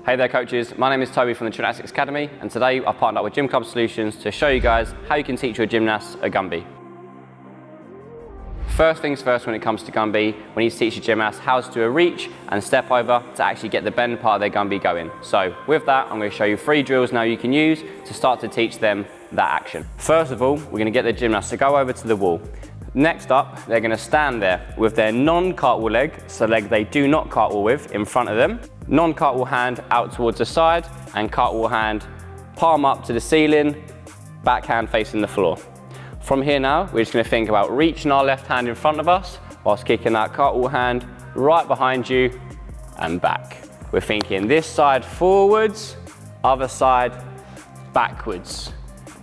Hey there coaches, my name is Toby from the Gymnastics Academy, and today I've partnered up with Gym Club Solutions to show you guys how you can teach your gymnasts a Gumby. First things first, when it comes to Gumby, we need to teach your gymnasts how to do a reach and step over to actually get the bend part of their Gumby going. So with that, I'm going to show you 3 drills now you can use to start to teach them that action. First of all, we're going to get the gymnasts to go over to the wall. Next up, they're going to stand there with their non-cartwheel leg, so the leg they do not cartwheel with, in front of them. Non-cartwheel hand out towards the side, and cartwheel hand palm up to the ceiling, backhand facing the floor. From here now, we're just going to think about reaching our left hand in front of us whilst kicking that cartwheel hand right behind you and back. We're thinking this side forwards, other side backwards.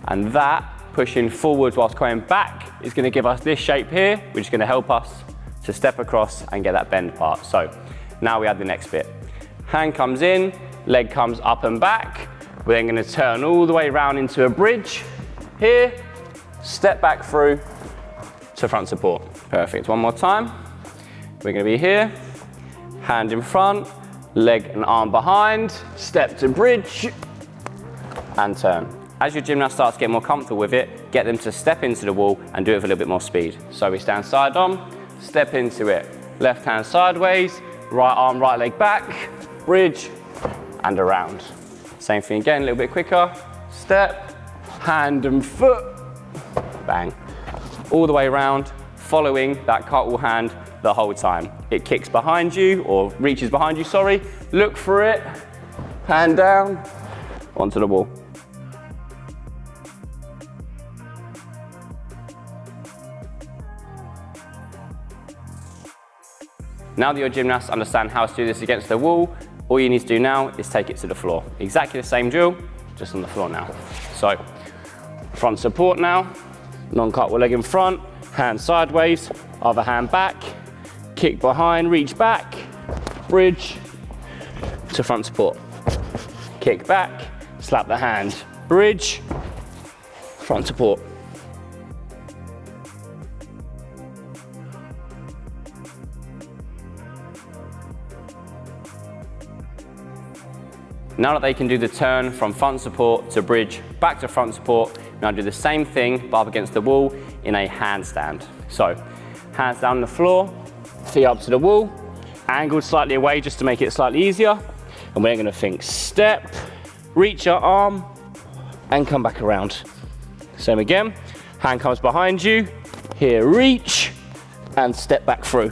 And that pushing forwards whilst going back is going to give us this shape here, which is going to help us to step across and get that bend part. So now we add the next bit. Hand comes in, leg comes up and back. We're then going to turn all the way around into a bridge here, step back through to front support. Perfect. One more time. We're going to be here, hand in front, leg and arm behind, step to bridge and turn. As your gymnast starts to get more comfortable with it, get them to step into the wall and do it with a little bit more speed. So we stand side on, step into it. Left hand sideways, right arm, right leg back, bridge and around. Same thing again, a little bit quicker. Step, hand and foot, bang. All the way around, following that cartwheel hand the whole time. It kicks behind you, or reaches behind you, sorry. Look for it, hand down, onto the wall. Now that your gymnasts understand how to do this against the wall, all you need to do now is take it to the floor. Exactly the same drill, just on the floor now. So, front support now, non-cartwheel leg in front, hand sideways, other hand back, kick behind, reach back, bridge to front support. Kick back, slap the hand, bridge, front support. Now that they can do the turn from front support to bridge, back to front support, now do the same thing but up against the wall in a handstand. So, hands down on the floor, feet up to the wall, angled slightly away just to make it slightly easier. And we're gonna think step, reach your arm, and come back around. Same again, hand comes behind you, here reach, and step back through.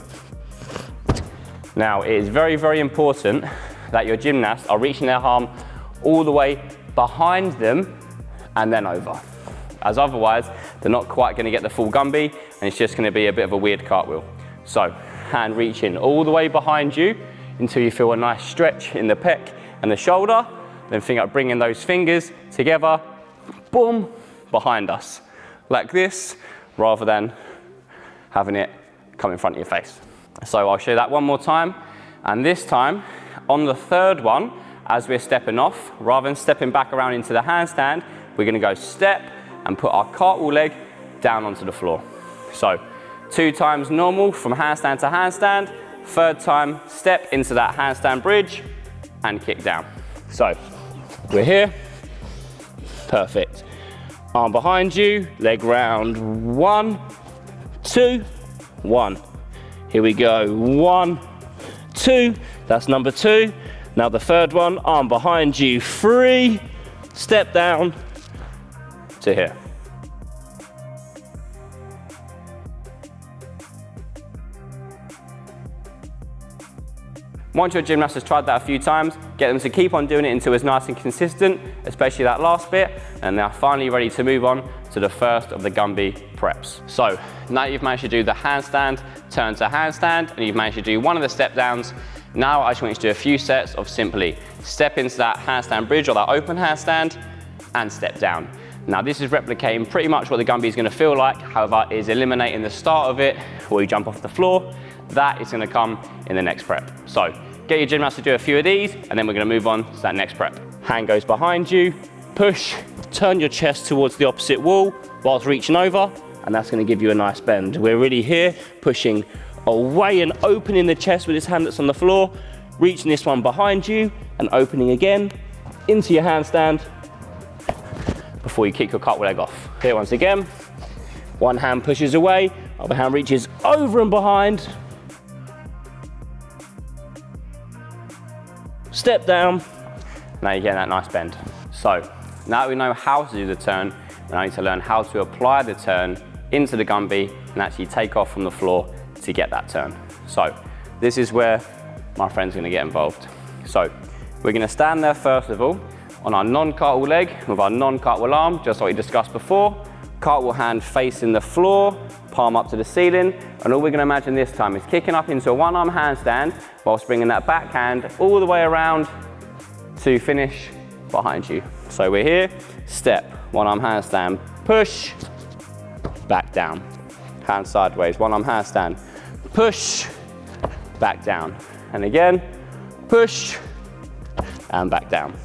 Now, it is very, very important that your gymnasts are reaching their arm all the way behind them and then over. As otherwise, they're not quite gonna get the full Gumby and it's just gonna be a bit of a weird cartwheel. So, hand reaching all the way behind you until you feel a nice stretch in the pec and the shoulder. Then think about bringing those fingers together, boom, behind us. Like this, rather than having it come in front of your face. So I'll show you that one more time. And this time, on the third one, as we're stepping off, rather than stepping back around into the handstand, we're gonna go step and put our cartwheel leg down onto the floor. So, 2 times normal from handstand to handstand, third time, step into that handstand bridge and kick down. So, we're here, perfect. Arm behind you, leg round, 1, 2, 1. Here we go, 1, 2, that's number 2. Now the third one, arm behind you, 3, step down to here. Once your gymnast has tried that a few times, get them to keep on doing it until it's nice and consistent, especially that last bit, and they're finally ready to move on to the first of the Gumby preps. So, now you've managed to do the handstand, turn to handstand, and you've managed to do one of the step downs. Now I just want you to do a few sets of simply step into that handstand bridge or that open handstand and step down. Now this is replicating pretty much what the Gumby is going to feel like, however is eliminating the start of it where you jump off the floor. That is going to come in the next prep. So get your gymnast to do a few of these and then we're going to move on to that next prep. Hand goes behind you, push, turn your chest towards the opposite wall whilst reaching over, and that's going to give you a nice bend. We're really here pushing away and opening the chest with this hand that's on the floor, reaching this one behind you and opening again into your handstand before you kick your cartwheel leg off. Here once again, one hand pushes away, other hand reaches over and behind, step down, now you get that nice bend. So now that we know how to do the turn, we now need to learn how to apply the turn into the Gumby and actually take off from the floor to get that turn. So this is where my friend's going to get involved. So we're going to stand there first of all on our non-cartwheel leg with our non-cartwheel arm, just like we discussed before. Cartwheel hand facing the floor, palm up to the ceiling, and all we're going to imagine this time is kicking up into a one-arm handstand whilst bringing that back hand all the way around to finish behind you. So we're here, step, one-arm handstand, push, back down, hand sideways, one-arm handstand, push, back down, and again, push, and back down.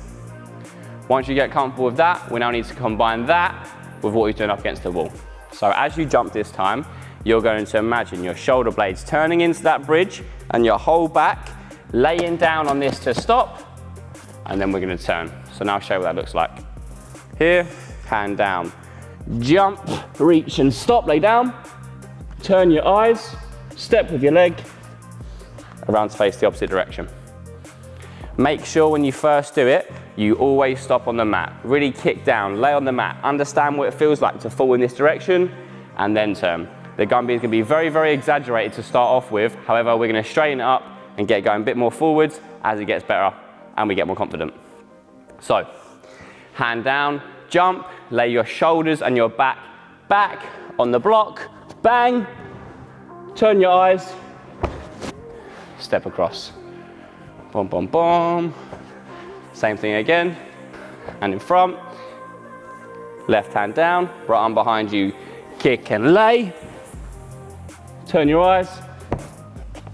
Once you get comfortable with that, we now need to combine that with what you're doing up against the wall. So as you jump this time, you're going to imagine your shoulder blades turning into that bridge and your whole back laying down on this to stop, and then we're going to turn. So now I'll show you what that looks like. Here, hand down, jump, reach and stop, lay down, turn your eyes, step with your leg around to face the opposite direction. Make sure when you first do it, you always stop on the mat. Really kick down, lay on the mat, understand what it feels like to fall in this direction, and then turn. The Gumby is going to be very, very exaggerated to start off with. However, we're going to straighten it up and get going a bit more forwards as it gets better and we get more confident. So, hand down, jump, lay your shoulders and your back on the block, bang, turn your eyes, step across. Boom, boom, boom. Same thing again, and in front, left hand down, right arm behind you, kick and lay, turn your eyes,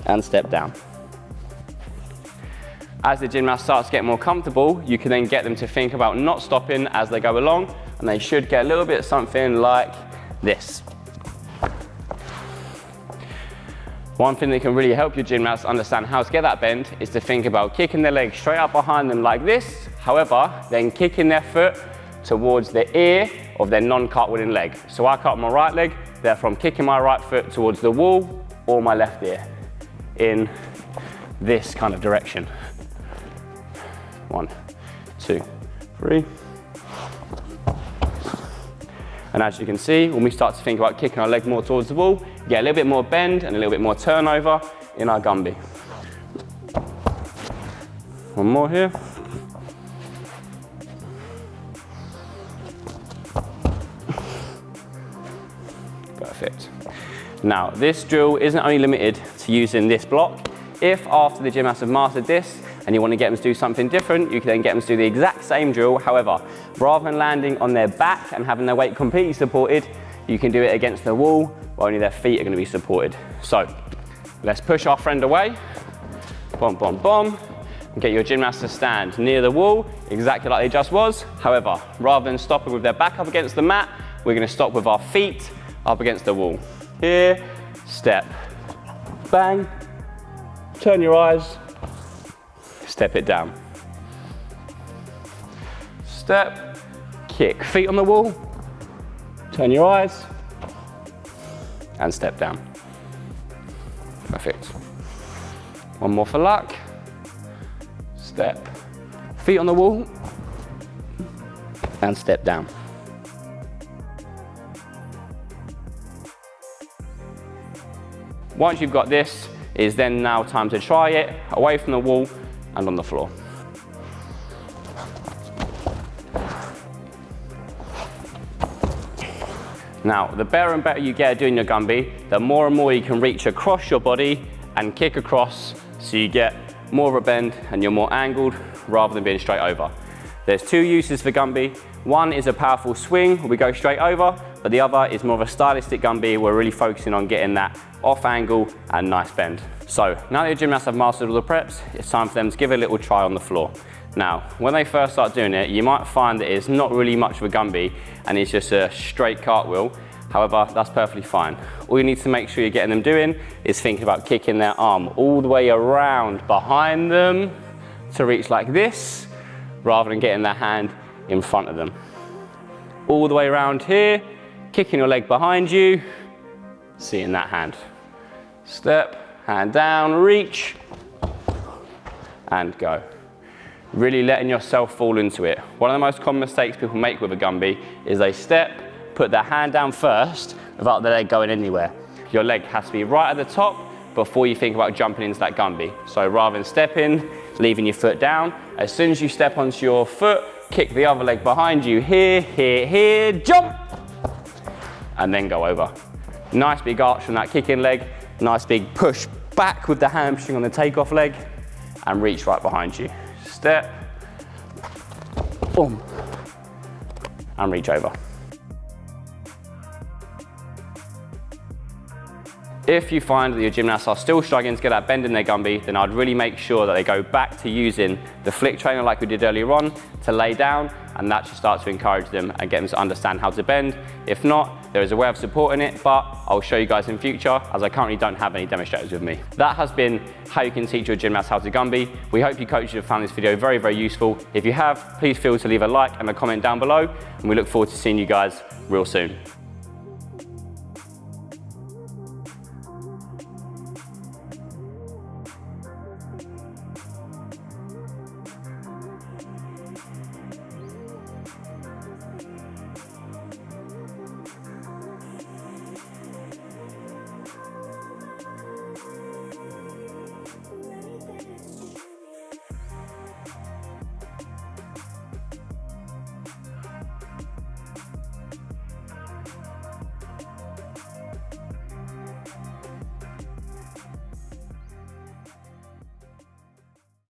and step down. As the gymnast starts to get more comfortable, you can then get them to think about not stopping as they go along, and they should get a little bit something like this. One thing that can really help your gymnasts understand how to get that bend is to think about kicking their leg straight up behind them like this, however, then kicking their foot towards the ear of their non-cartwheeling leg. So I cut my right leg, therefore I'm kicking my right foot towards the wall or my left ear in this kind of direction. 1, 2, 3. And as you can see, when we start to think about kicking our leg more towards the wall, get a little bit more bend and a little bit more turnover in our Gumby. One more here. Perfect. Now, this drill isn't only limited to using this block. If after the gymnasts have mastered this and you want to get them to do something different, you can then get them to do the exact same drill. However, rather than landing on their back and having their weight completely supported, you can do it against the wall where only their feet are going to be supported. So let's push our friend away, boom, boom, boom, and get your gymnast to stand near the wall, exactly like they just was. However, rather than stopping with their back up against the mat, we're going to stop with our feet up against the wall. Here, step, bang, turn your eyes, step it down. Step, kick, feet on the wall, turn your eyes, and step down. Perfect. One more for luck. Step, feet on the wall, and step down. Once you've got this, it is then now time to try it away from the wall and on the floor. Now, the better and better you get at doing your Gumby, the more and more you can reach across your body and kick across, so you get more of a bend and you're more angled rather than being straight over. There's two uses for Gumby. One is a powerful swing where we go straight over, but the other is more of a stylistic Gumby. We're really focusing on getting that off angle and nice bend. So now that your gymnasts have mastered all the preps, it's time for them to give it a little try on the floor. Now, when they first start doing it, you might find that it's not really much of a Gumby and it's just a straight cartwheel. However, that's perfectly fine. All you need to make sure you're getting them doing is thinking about kicking their arm all the way around behind them to reach like this, rather than getting their hand in front of them. All the way around here, kicking your leg behind you, seeing that hand. Step, hand down, reach, and go. Really letting yourself fall into it. One of the most common mistakes people make with a Gumby is they step, put their hand down first without the leg going anywhere. Your leg has to be right at the top before you think about jumping into that Gumby. So rather than stepping, leaving your foot down, as soon as you step onto your foot, kick the other leg behind you, here, here, here, jump, and then go over. Nice big arch from that kicking leg, nice big push back with the hamstring on the takeoff leg, and reach right behind you. Step, boom, and reach over. If you find that your gymnasts are still struggling to get that bend in their Gumby, then I'd really make sure that they go back to using the flick trainer like we did earlier on to lay down, and that should start to encourage them and get them to understand how to bend. If not, there is a way of supporting it, but I'll show you guys in future, as I currently don't have any demonstrators with me. That has been how you can teach your gymnasts how to Gumby. We hope you coaches have found this video very, very useful. If you have, please feel to leave a like and a comment down below, and we look forward to seeing you guys real soon.